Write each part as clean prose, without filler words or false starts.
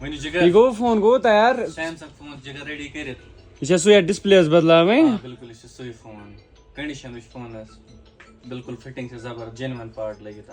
वनी जगह गो फोन गो तैयार Samsung phone जगह रेडी करित यह सो डिस्प्ले बदलावे बिल्कुल यह सोई फोन कंडीशन फोन बिल्कुल फिटिंग से जबरदस्त जेन्युइन पार्ट लगित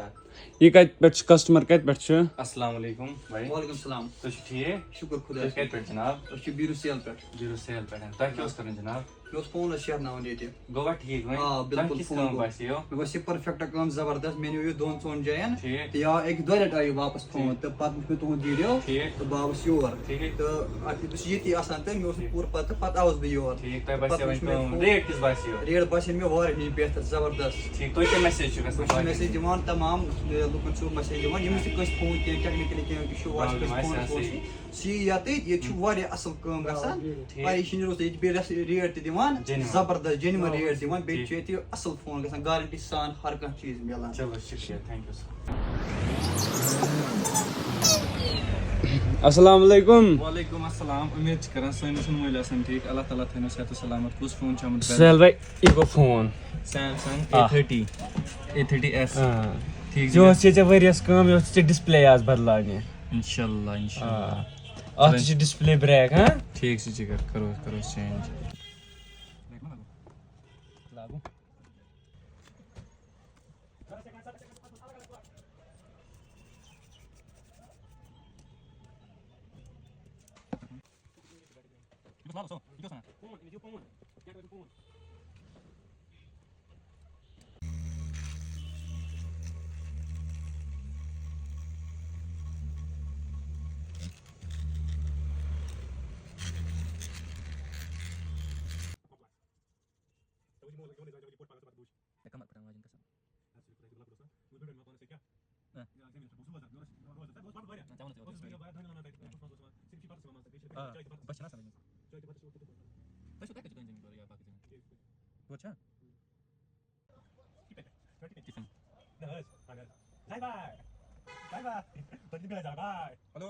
ये कत पे कस्टमर कत पे अस्सलाम वालेकुम भाई वालेकुम सलाम तो ठीक शुक्र खुदा कत पे जनाब बीरू सेल पे जीरो सेल पे ता क्या करन जनाब मे फोन शेरनावन ये गोवा ठीक वही हाँ बिल्कुल किस फोन काम बासियो मे बस परफेक्ट काम जबरदस्त मैंने ये दोन सोन जायन ठीक या एक दो लट आयो वापस फोन तो पत मे तुम वीडियो ठीक तो बाबस योर ठीक तो अति बस ये आसान तो मे पूर पत आवस बे योर ठीक तो बासियो रेट किस बासियो रेट बस मे वार ही बेहतर जबरदस्त ठीक तो क्या मैसेज छु गसन मैसेज दिवान तमाम लुकन सु मैसेज दिवान यम से कस फोन के टेक्निकली के इशू वास फोन सी या ते ये छु वारे असल काम गसन परेशानी रोज ये रेट दिवान जबरदस्त जेन्युइन रेट दिवान बे छु ये असल फोन गसन गारंटी सान हर कह चीज मिलन चलो शुक्रिया थैंक यू अस्सलाम वालेकुम वालेकुम अस्सलाम उम्मीद करन सोनी सुन मोइल आसन ठीक अल्लाह ताला थनो सेहत सलामत कुछ फोन छ हमर सहल भाई इको फोन सैमसंग A30s ठीक जो से वरियस काम यो से डिस्प्ले आज बदलाने इंशाल्लाह इंशाल्लाह आज से डिस्प्ले ब्रेक हां ठीक से जिगर करो चेंज लागू हेलो